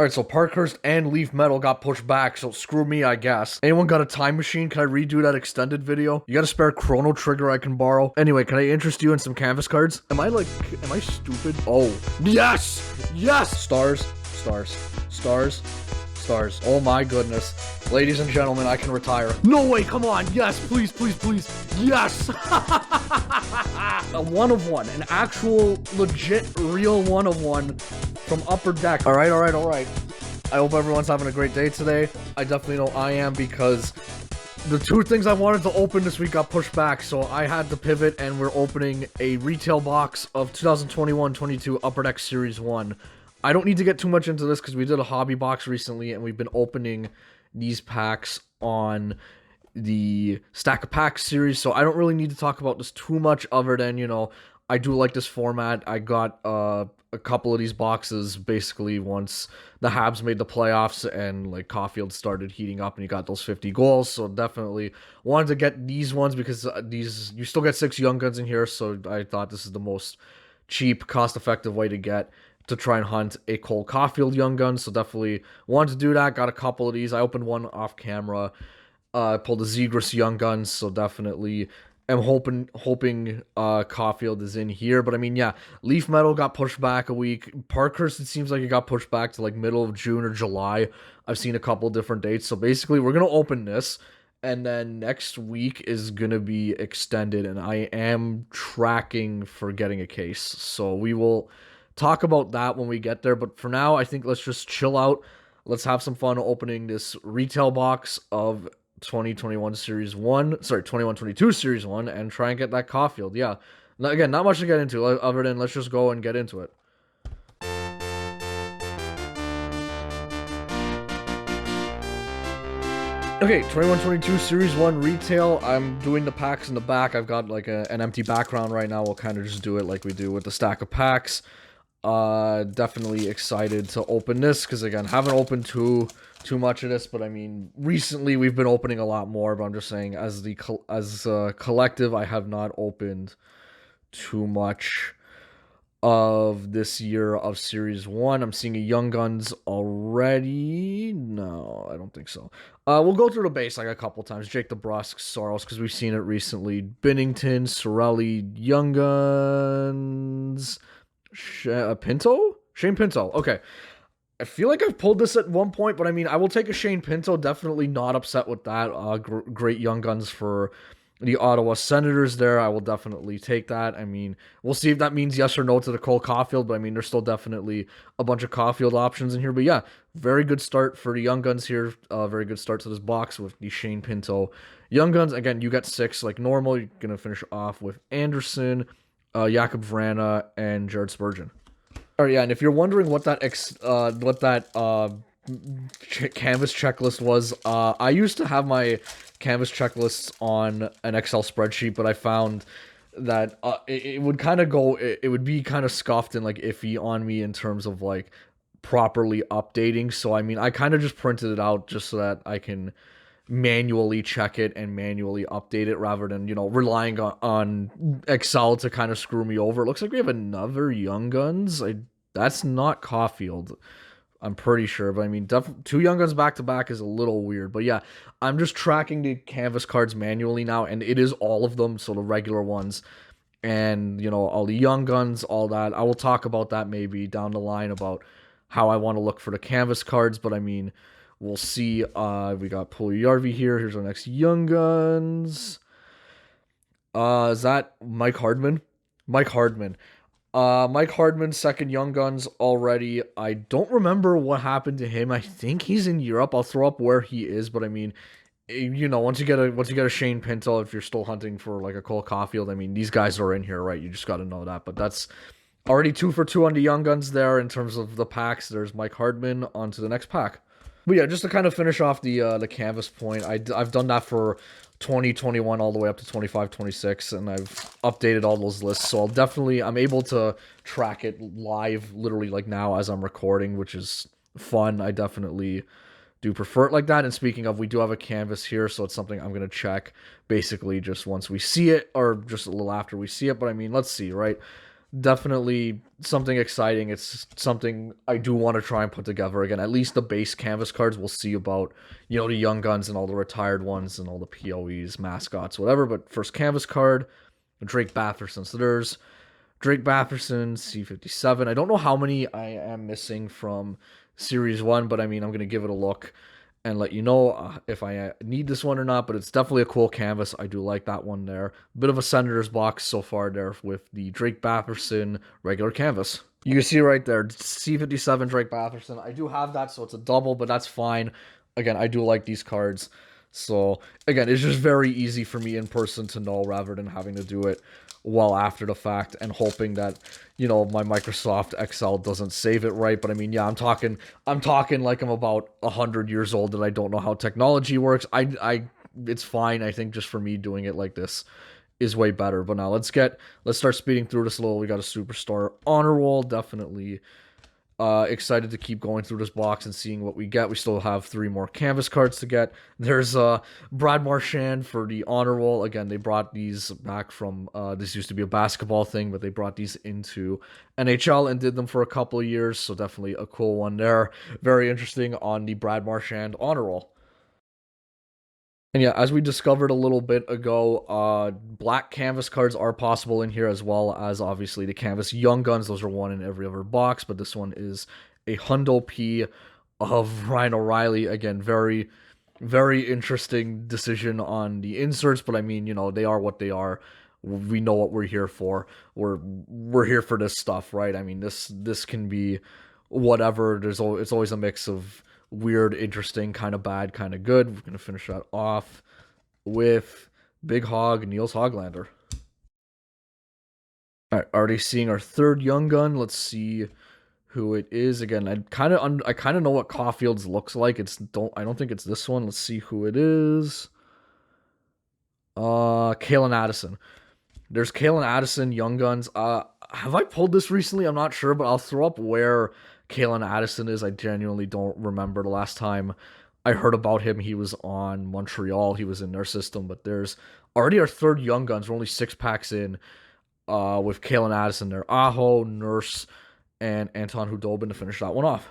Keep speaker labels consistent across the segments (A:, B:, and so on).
A: Alright, so Parkhurst and Leaf Metal got pushed back, so screw me, I guess. Anyone got a time machine? Can I redo that extended video? You got a spare Chrono Trigger I can borrow? Anyway, can I interest you in some canvas cards? Am I stupid? Oh, yes! Yes! Stars, stars, stars, stars. Oh my goodness. Ladies and gentlemen, I can retire. No way, come on, yes, please, please, please. Yes! A one of one, an actual, legit, real one of one from Upper Deck. Alright, alright, alright. I hope everyone's having a great day today. I definitely know I am, because the two things I wanted to open this week got pushed back, so I had to pivot, and we're opening a retail box of 2021-22 Upper Deck Series 1. I don't need to get too much into this, because we did a hobby box recently, and we've been opening these packs on the Stack of Packs series, so I don't really need to talk about this too much other than, you know, I do like this format. I got a couple of these boxes basically once the Habs made the playoffs and like Caufield started heating up and you got those 50 goals, so definitely wanted to get these ones because these, you still get 6 Young Guns in here, so I thought this is the most cheap, cost-effective way to try and hunt a Cole Caufield Young Gun, so definitely wanted to do that. Got a couple of these. I opened one off camera. Pulled a Zegras Young Guns, so definitely am hoping Caufield is in here. But I mean, yeah, Leaf Metal got pushed back a week. Parkhurst, it seems like it got pushed back to like middle of June or July. I've seen a couple different dates. So basically, we're gonna open this, and then next week is gonna be extended, and I am tracking for getting a case. So we will talk about that when we get there. But for now, I think let's just chill out. Let's have some fun opening this retail box of 2021 Series 1, sorry, 21-22 Series 1, and try and get that Caufield. Yeah. Now, again, not much to get into, other than let's just go and get into it. Okay, 21-22 Series 1 retail. I'm doing the packs in the back. I've got like an empty background right now. We'll kind of just do it like we do with the stack of packs. Definitely excited to open this because, again, haven't opened too much of this, but I mean, recently we've been opening a lot more, but I'm just saying as a collective, I have not opened too much of this year of Series 1. I'm seeing a Young Guns already. No, I don't think so. We'll go through the base like a couple times. Jake DeBrusk, Soros, because we've seen it recently. Binnington, Sorelli, Young Guns, Pinto? Shane Pinto. Okay. I feel like I've pulled this at one point, but I mean, I will take a Shane Pinto. Definitely not upset with that. Great Young Guns for the Ottawa Senators there. I will definitely take that. I mean, we'll see if that means yes or no to the Cole Caufield, but I mean, there's still definitely a bunch of Caufield options in here. But yeah, very good start for the Young Guns here. Very good start to this box with the Shane Pinto Young Guns. Again, you get 6 like normal. You're going to finish off with Anderson, Jakob Vrana, and Jared Spurgeon. Oh yeah, and if you're wondering what that canvas checklist was, I used to have my canvas checklists on an Excel spreadsheet, but I found that it would kind of go, it would be kind of scuffed and like iffy on me in terms of like properly updating. So I mean, I kind of just printed it out just so that I can manually check it and manually update it rather than, you know, relying on Excel to kind of screw me over. It looks like we have another Young Guns. That's not Caufield, I'm pretty sure, but I mean, 2 Young Guns back to back is a little weird. But yeah, I'm just tracking the canvas cards manually now, and it is all of them, so the regular ones and, you know, all the Young Guns, all that. I will talk about that maybe down the line about how I want to look for the canvas cards, but I mean, we'll see. We got Puljujärvi here. Here's our next Young Guns. Is that Mike Hardman? Mike Hardman. Mike Hardman, second Young Guns already. I don't remember what happened to him. I think he's in Europe. I'll throw up where he is, but I mean, you know, once you get a Shane Pinto, if you're still hunting for like a Cole Caufield, I mean, these guys are in here, right? You just got to know that. But that's already 2 for 2 on the Young Guns there in terms of the packs. There's Mike Hardman. On to the next pack. But yeah, just to kind of finish off the canvas point, I've done that for 2021 all the way up to 25-26, and I've updated all those lists, so I'm able to track it live literally like now as I'm recording, which is fun. I definitely do prefer it like that. And speaking of, we do have a canvas here, so it's something I'm going to check basically just once we see it, or just a little after we see it. But I mean, let's see, right? definitely something exciting. It's something I do want to try and put together again. At least the base canvas cards. We'll see about, the young guns and all the retired ones and all the POEs, mascots, whatever. But first canvas card, Drake Batherson. So there's Drake Batherson, C57. I don't know how many I am missing from Series 1, but I mean, I'm going to give it a look and let you know if I need this one or not, but it's definitely a cool canvas. I do like that one there. Bit of a Senator's box so far there with the Drake Batherson regular canvas. You can see right there, C57 Drake Batherson. I do have that, so it's a double, but that's fine. Again, I do like these cards. So, again, it's just very easy for me in person to know rather than having to do it well after the fact and hoping that, my Microsoft Excel doesn't save it right. But I mean, yeah, I'm talking like I'm about 100 years old and I don't know how technology works. It's fine. I think just for me doing it like this is way better. But now let's start speeding through this a little. We got a superstar honor roll, definitely excited to keep going through this box and seeing what we get. We still have 3 more canvas cards to get. There's Brad Marchand for the honor roll. Again, they brought these back from this used to be a basketball thing, but they brought these into NHL and did them for a couple of years. So definitely a cool one there. Very interesting on the Brad Marchand honor roll. And yeah, as we discovered a little bit ago, black canvas cards are possible in here as well as obviously the canvas young guns. Those are one in every other box, but this one is a Hundo P of Ryan O'Reilly. Again, very, very interesting decision on the inserts, but I mean, they are what they are. We know what we're here for. We're here for this stuff, right? I mean, this can be whatever. It's always a mix of weird, interesting, kind of bad, kind of good. We're gonna finish that off with Big Hog Niels Hoglander. All right, already seeing our third young gun. Let's see who it is. Again, I kind of know what Caufield's looks like. I don't think it's this one. Let's see who it is. Kalen Addison. There's Kalen Addison, Young Guns. Have I pulled this recently? I'm not sure, but I'll throw up where Kalen Addison is. I genuinely don't remember the last time I heard about him. He was on Montreal. He was in their system, but there's already our third Young Guns. We're only 6 packs in with Kalen Addison there. Aho, Nurse, and Anton Hudobin to finish that one off.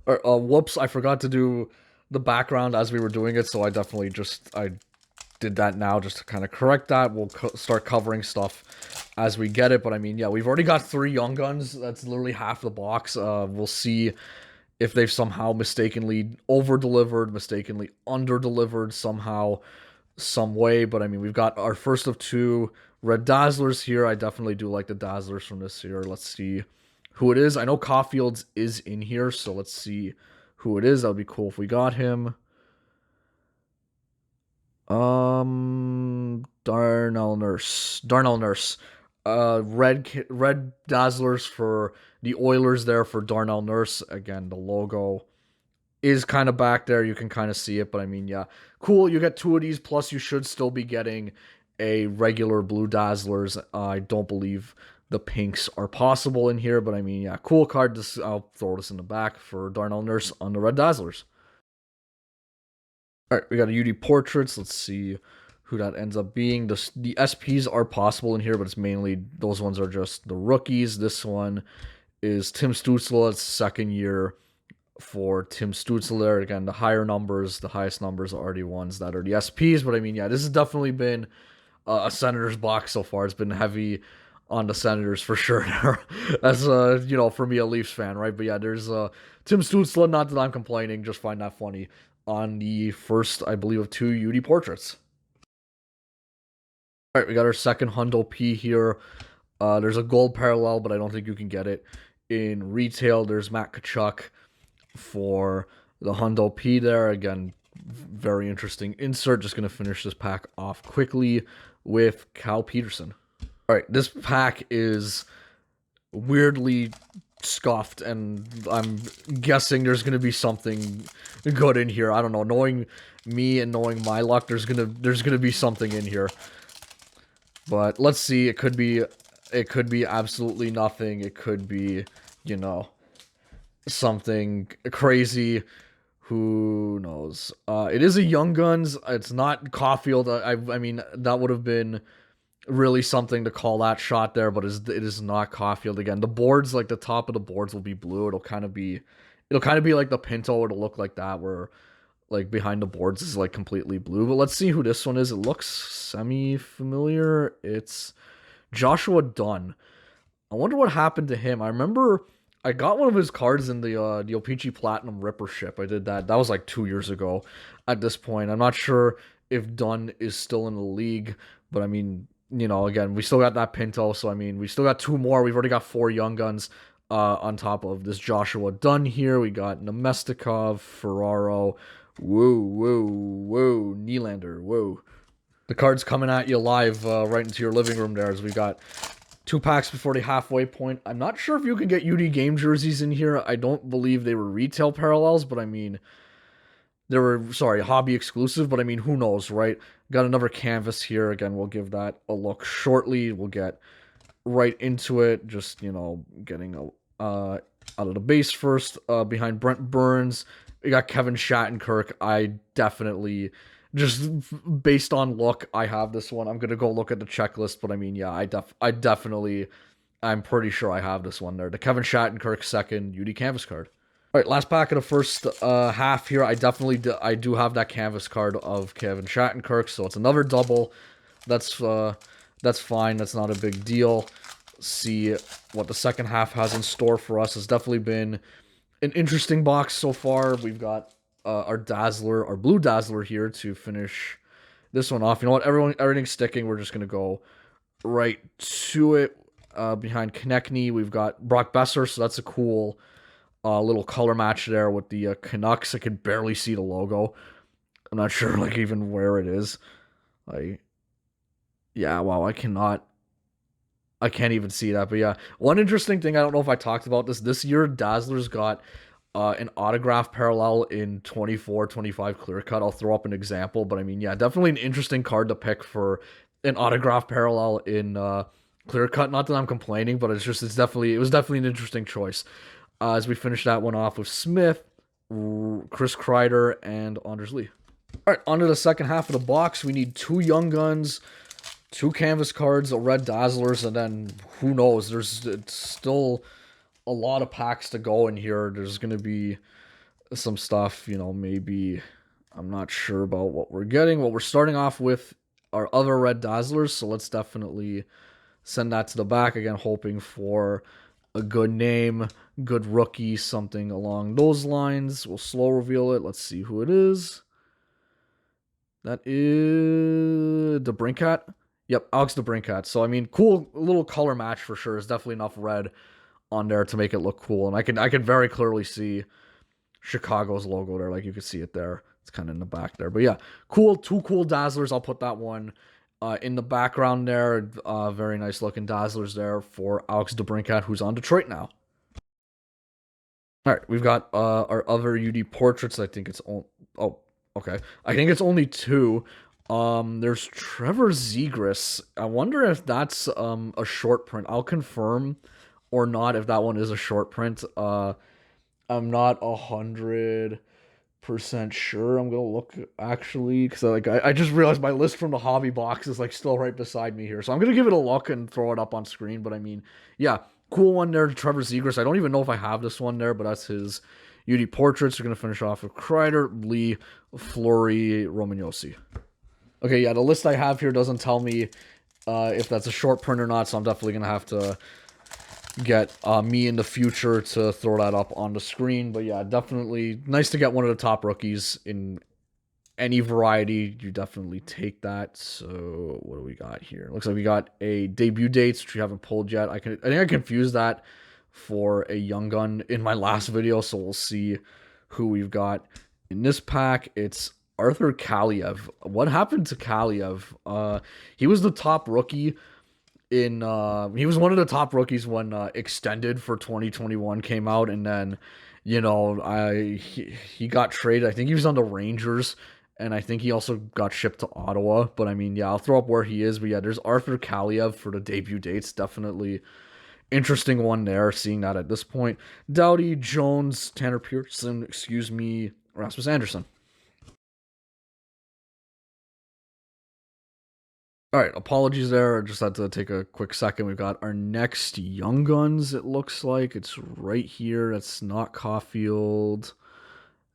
A: Whoops, I forgot to do the background as we were doing it, so I definitely I did that now just to kind of correct that. We'll start covering stuff as we get it, but I mean, yeah, we've already got 3 Young Guns. That's literally half the box. We'll see if they've somehow mistakenly over-delivered, mistakenly under-delivered somehow, some way, but I mean, we've got our first of 2 red Dazzlers here. I definitely do like the Dazzlers from this year. Let's see who it is. I know Caufield's is in here, so let's see who it is. That would be cool if we got him. Darnell Nurse. Red Dazzlers for the Oilers there for Darnell Nurse. Again, the logo is kind of back there. You can kind of see it, but I mean, yeah, cool. You get 2 of these, plus you should still be getting a regular blue Dazzlers. I don't believe the pinks are possible in here, but I mean, yeah, cool card. I'll throw this in the back for Darnell Nurse on the red Dazzlers. All right, we got a UD Portraits. Let's see who that ends up being. The SPs are possible in here, but it's mainly, those ones are just the rookies. This one is Tim Stützle. It's second year for Tim Stützle there. Again, the highest numbers are the ones that are the SPs, but I mean, yeah, this has definitely been a Senators box so far. It's been heavy on the Senators for sure. As for me, a Leafs fan, right? But yeah, there's Tim Stützle. Not that I'm complaining, just find that funny on the first, I believe, of 2 UD Portraits. All right, we got our second Hundo P here. There's a gold parallel, but I don't think you can get it in retail. There's Matt Tkachuk for the Hundo P there. Again, very interesting insert. Just going to finish this pack off quickly with Cal Peterson. All right, this pack is weirdly scuffed, and I'm guessing there's gonna be something good in here. I don't know. Knowing me and knowing my luck, there's gonna be something in here. But let's see. It could be absolutely nothing. It could be, something crazy. Who knows? It is a Young Guns. It's not Caufield. I mean, that would have been really something to call that shot there, but it is not Caufield again. The boards, like the top of the boards will be blue. It'll kind of be like the Pinto. It'll look like that where like behind the boards is like completely blue. But let's see who this one is. It looks semi-familiar. It's Joshua Dunn. I wonder what happened to him. I remember I got one of his cards in the O-Pee-Chee Platinum Ripper ship. I did that. That was like 2 years ago at this point. I'm not sure if Dunn is still in the league, but I mean, again, we still got that Pinto, so I mean, we still got two more. We've already got four Young Guns on top of this Joshua Dunn here. We got Nemestikov, Ferraro, woo, woo, woo, Nylander, woo. The card's coming at you live right into your living room there as we got 2 packs before the halfway point. I'm not sure if you can get UD game jerseys in here. I don't believe they were retail parallels, but I mean, they were, sorry, hobby exclusive, but I mean, who knows, right? Got another canvas here. Again, we'll give that a look shortly. We'll get right into it. Just, getting out of the base first. Behind Brent Burns, we got Kevin Shattenkirk. I definitely, just based on look, I have this one. I'm gonna go look at the checklist, but I mean, yeah, I definitely, I'm pretty sure I have this one there. The Kevin Shattenkirk second UD canvas card. All right, last pack of the first half here. I do have that canvas card of Kevin Shattenkirk, so it's another double. That's fine. That's not a big deal. See what the second half has in store for us. Has definitely been an interesting box so far. We've got our Dazzler, our blue Dazzler here to finish this one off. You know what? Everything's sticking. We're just gonna go right to it. Behind Konechny, we've got Brock Besser, so that's a cool little color match there with the Canucks. I can barely see the logo. I'm not sure like even where it is. Yeah, wow, I can't even see that. But yeah, one interesting thing, I don't know if I talked about this year, Dazzler's got an autograph parallel in 24-25 clear cut. I'll throw up an example, but I mean, yeah, definitely an interesting card to pick for an autograph parallel in clear cut. Not that I'm complaining, but it was definitely an interesting choice. As we finish that one off with Smith, Chris Kreider, and Anders Lee. All right, on to the second half of the box. We need 2 Young Guns, 2 canvas cards, a red Dazzlers, and then who knows? It's still a lot of packs to go in here. There's going to be some stuff, maybe I'm not sure about what we're getting. Well, we're starting off with our other red Dazzlers, so let's definitely send that to the back again, hoping for a good name, good rookie, something along those lines. We'll slow reveal it. Let's see who it is. That is DeBrincat. Yep, Alex DeBrincat. So I mean, cool little color match for sure. There's definitely enough red on there to make it look cool, and I can very clearly see Chicago's logo there. Like you can see it there. It's kind of in the back there, but yeah, cool. 2 cool Dazzlers. I'll put that one in the background there. Very nice looking Dazzlers there for Alex DeBrincat, who's on Detroit now. All right, we've got our other UD portraits. I think it's okay. I think it's only 2. There's Trevor Zegras. I wonder if that's a short print. I'll confirm or not if that one is a short print. I'm not 100% sure. I'm gonna look actually because I just realized my list from the hobby box is like still right beside me here, so I'm gonna give it a look and throw it up on screen. But I mean, yeah, cool one there, Trevor Zegras. I don't even know if I have this one there, but that's his UD portraits. We're gonna finish off with Kreider, Lee, Fleury, Romagnosi. Okay, yeah, the list I have here doesn't tell me if that's a short print or not, so I'm definitely gonna have to get me in the future to throw that up on the screen. But yeah, definitely nice to get one of the top rookies in any variety. You definitely take that. So what do we got here? Looks like we got a debut dates, which we haven't pulled yet. I think I confused that for a Young Gun in my last video, so we'll see who we've got in this pack. It's Arthur Kaliev. What happened to Kaliev? He was the top rookie he was one of the top rookies when Extended for 2021 came out, and then he got traded. I think he was on the Rangers, and I think he also got shipped to Ottawa. But I mean, yeah, I'll throw up where he is. But yeah, there's Arthur Kaliev for the debut dates. Definitely interesting one there, seeing that at this point. Doughty, Jones, Tanner Pearson, Rasmus Anderson. All right, apologies there. I just had to take a quick second. We've got our next Young Guns, it looks like. It's right here. That's not Caufield.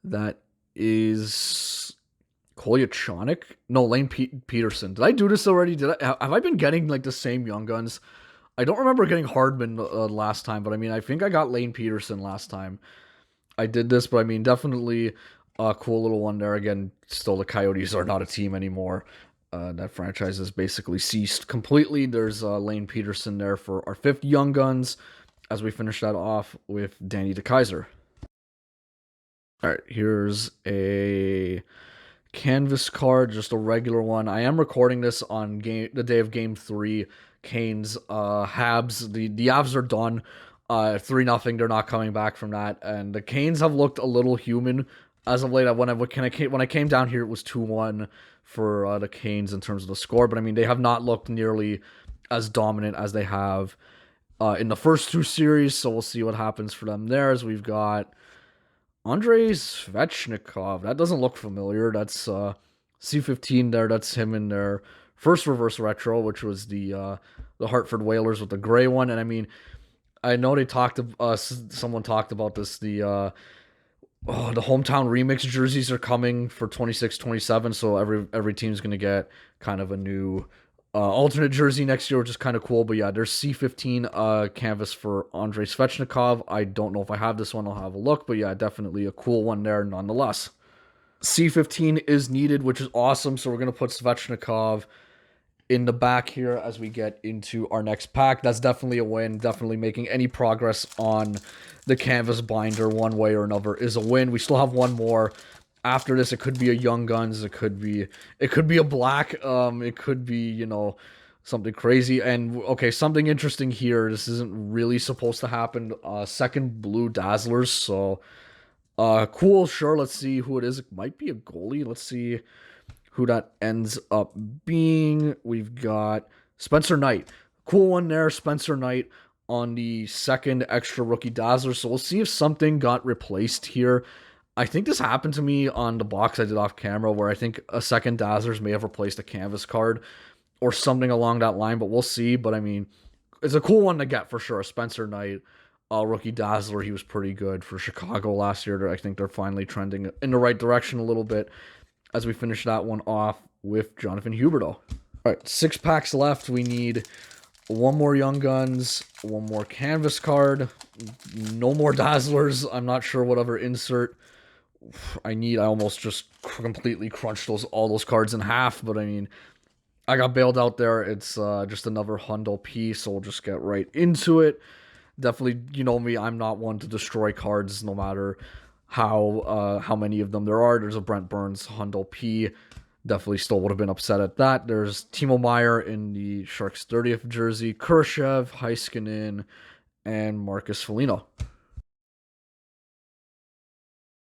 A: That is Kolyachonic? No, Peterson. Did I do this already? Have I been getting like the same Young Guns? I don't remember getting Hardman last time, but I mean, I think I got Lane Peterson last time I did this, but I mean, definitely a cool little one there. Again, still the Coyotes are not a team anymore. That franchise has basically ceased completely. There's Lane Peterson there for our fifth Young Guns as we finish that off with Danny DeKaiser. All right, here's a canvas card, just a regular one. I am recording this on the day of Game 3. Canes, Habs. The Avs are done. 3-0. They're not coming back from that. And the Canes have looked a little human as of late. When I came down here, it was 2-1 for the Canes in terms of the score. But I mean, they have not looked nearly as dominant as they have in the first two series. So we'll see what happens for them there. As we've got Andrei Svechnikov. That doesn't look familiar. That's C15 there. That's him in their first reverse retro, which was the Hartford Whalers with the gray one. And I mean, I know they talked. Someone talked about this. The hometown remix jerseys are coming for 26-27. So every team's gonna get kind of a new alternate jersey next year, which is kind of cool. But yeah, there's C15 canvas for Andrei Svechnikov. I don't know if I have this one. I'll have a look. But yeah, definitely a cool one there nonetheless. C15 is needed, which is awesome. So we're going to put Svechnikov in the back here as we get into our next pack. That's definitely a win. Definitely making any progress on the canvas binder one way or another is a win. We still have one more. After this, it could be a Young Guns. It could be a black. It could be, something crazy. And okay, something interesting here. This isn't really supposed to happen. Second blue Dazzlers. So, cool. Sure. Let's see who it is. It might be a goalie. Let's see who that ends up being. We've got Spencer Knight. Cool one there. Spencer Knight on the second extra rookie Dazzler. So we'll see if something got replaced here. I think this happened to me on the box I did off camera where I think a second Dazzlers may have replaced a canvas card or something along that line, but we'll see. But I mean, it's a cool one to get for sure. Spencer Knight, rookie Dazzler, he was pretty good for Chicago last year. I think they're finally trending in the right direction a little bit as we finish that one off with Jonathan Huberdeau. All right, 6 packs left. We need one more Young Guns, one more canvas card, no more Dazzlers. I'm not sure what other insert I almost just completely crunched all those cards in half, but I mean, I got bailed out there. It's just another Hundo piece, so we'll just get right into it. Definitely, you know me, I'm not one to destroy cards no matter how many of them there are. There's a Brent Burns Hundo P. Definitely still would have been upset at that. There's Timo Meier in the Sharks 30th jersey, Khrushchev, Heiskanen, and Marcus Foligno.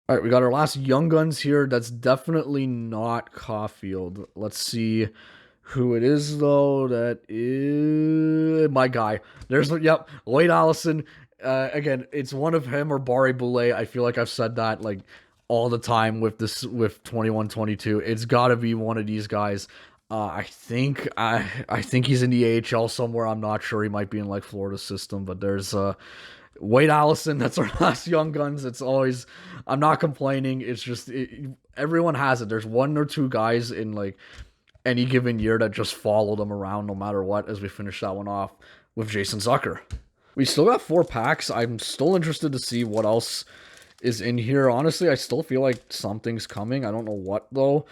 A: All right, we got our last Young Guns here. That's definitely not Caufield. Let's see who it is, though. That is my guy. Yep, Wade Allison. Again, it's one of him or Barry Boulay. I feel like I've said that like all the time with 21-22. It's got to be one of these guys. I think he's in the AHL somewhere. I'm not sure. He might be in like Florida's system, but there's Wade Allison, that's our last Young Guns. It's always, I'm not complaining. It's just, everyone has it. There's one or two guys in like any given year that just follow them around no matter what as we finish that one off with Jason Zucker. We still got 4 packs. I'm still interested to see what else is in here. Honestly, I still feel like something's coming. I don't know what though.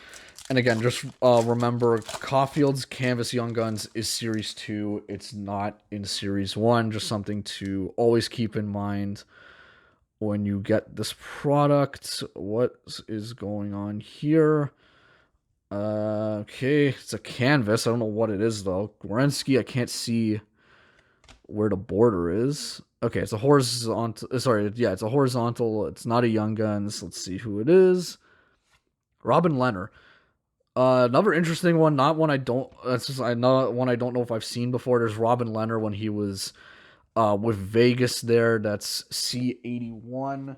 A: And again, just remember, Caufield's Canvas Young Guns is Series 2. It's not in Series 1. Just something to always keep in mind when you get this product. What is going on here? Okay, it's a canvas. I don't know what it is, though. Gorensky, I can't see where the border is. Okay, it's a horizontal. Sorry, yeah, it's a horizontal. It's not a Young Guns. Let's see who it is. Robin Lehner. Another interesting one, not one I don't. That's just one I don't know if I've seen before. There's Robin Lehner when he was with Vegas. There, that's C81.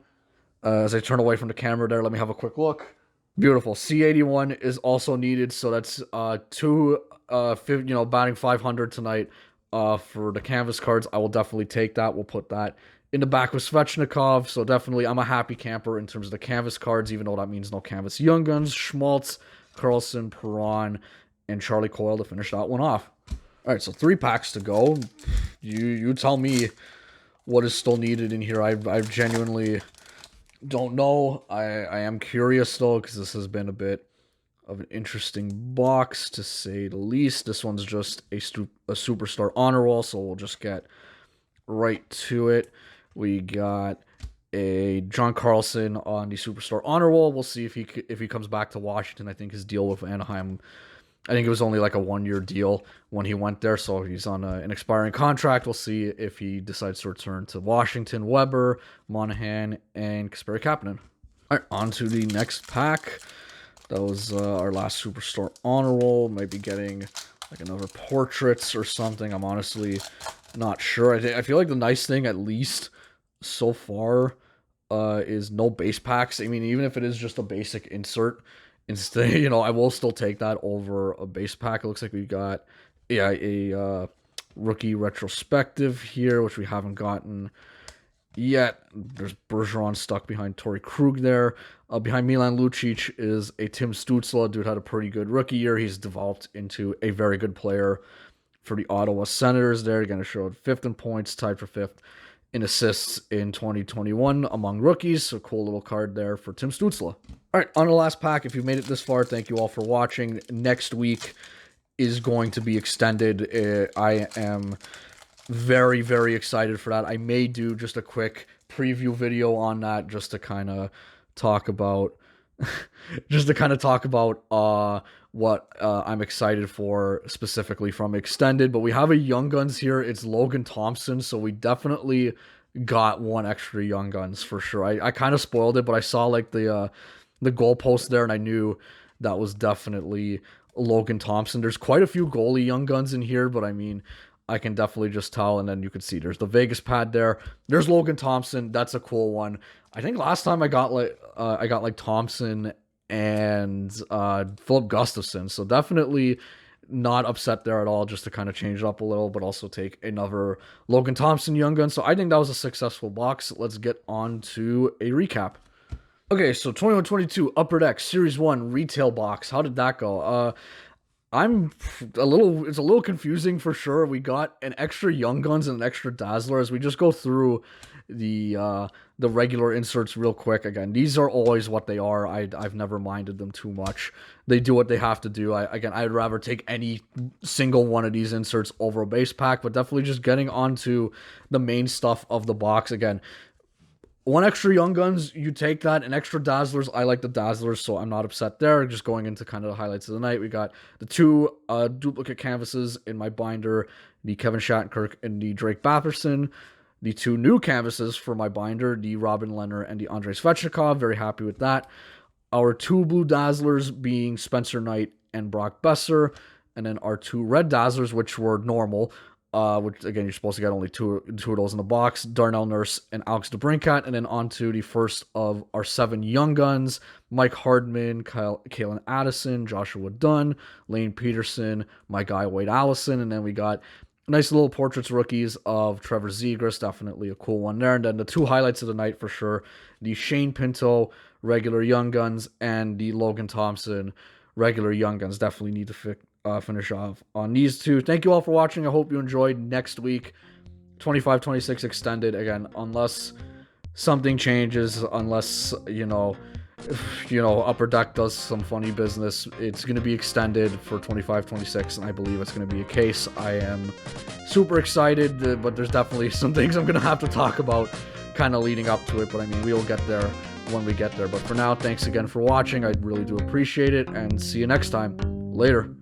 A: As I turn away from the camera, there, let me have a quick look. Beautiful. C81 is also needed, so that's two batting 500 tonight for the canvas cards. I will definitely take that. We'll put that in the back with Svechnikov. So definitely I'm a happy camper in terms of the canvas cards, even though that means no canvas Young Guns, Schmaltz, Carlson, Perron, and Charlie Coyle to finish that one off. All right, so 3 packs to go. You tell me what is still needed in here. I genuinely don't know. I am curious though, because this has been a bit of an interesting box to say the least. This one's just a superstar honor roll, so we'll just get right to it. We got a John Carlson on the superstar honor roll. We'll see if he comes back to Washington. I think his deal with Anaheim, I think it was only like a 1-year deal when he went there, so he's on an expiring contract. We'll see if he decides to return to Washington. Weber, Monahan, and Kasperi Kapanen. All right, on to the next pack. That was our last superstar honor roll. Might be getting like another portraits or something. I'm honestly not sure. I feel like the nice thing, at least so far, is no base packs. I mean, even if it is just a basic insert, instead, I will still take that over a base pack. It looks like we got, a rookie retrospective here, which we haven't gotten yet. There's Bergeron stuck behind Torrey Krug there. Behind Milan Lucic is a Tim Stützle. Dude had a pretty good rookie year. He's developed into a very good player for the Ottawa Senators there. Again, it showed 5th in points, tied for 5th in assists in 2021 among rookies. So cool little card there for Tim Stützle. All right, on the last pack, if you made it this far, thank you all for watching. Next week is going to be extended. I am very, very excited for that. I may do just a quick preview video on that just to kind of talk about what I'm excited for specifically from extended. But we have a Young Guns here. It's Logan Thompson, so we definitely got one extra Young Guns for sure. I kind of spoiled it, but I saw like the goalpost there, and I knew that was definitely Logan Thompson. There's quite a few goalie Young Guns in here, but I mean, I can definitely just tell. And then you can see there's the Vegas pad there. There's Logan Thompson. That's a cool one. I think last time I got like Thompson and Philip Gustafson. So definitely not upset there at all, just to kind of change it up a little, but also take another Logan Thompson Young Gun. So I think that was a successful box. Let's get on to a recap. Okay, so 21-22 Upper Deck Series 1 retail box. How did that go? It's a little confusing for sure. We got an extra Young Guns and an extra Dazzler. As we just go through the regular inserts real quick. Again, these are always what they are. I've never minded them too much. They do what they have to do. I'd rather take any single one of these inserts over a base pack, but definitely just getting onto the main stuff of the box. Again, one extra Young Guns, you take that. An extra Dazzlers, I like the Dazzlers, so I'm not upset there. Just going into kind of the highlights of the night, we got the 2 duplicate canvases in my binder, the Kevin Shattenkirk and the Drake Batherson. The 2 new canvases for my binder, the Robin Lehner and the Andrei Svechnikov. Very happy with that. Our 2 blue Dazzlers being Spencer Knight and Brock Besser. And then our 2 red Dazzlers, which were normal, which, again, you're supposed to get only two of those in the box, Darnell Nurse and Alex DeBrincat. And then on to the first of our 7 Young Guns, Mike Hardman, Kalen Addison, Joshua Dunn, Lane Peterson, my guy Wade Allison. And then we got nice little portraits rookies of Trevor Zegras. Definitely a cool one there. And then the 2 highlights of the night for sure, the Shane Pinto regular Young Guns and the Logan Thompson regular Young Guns. Definitely need to finish off on these 2. Thank you all for watching. I hope you enjoyed. Next week, 25-26 extended. Again, unless something changes, unless, Upper Deck does some funny business, it's going to be extended for 25-26, and I believe it's going to be a case. I am super excited, but there's definitely some things I'm going to have to talk about kind of leading up to it, but I mean, we will get there when we get there. But for now, thanks again for watching. I really do appreciate it, and see you next time. Later.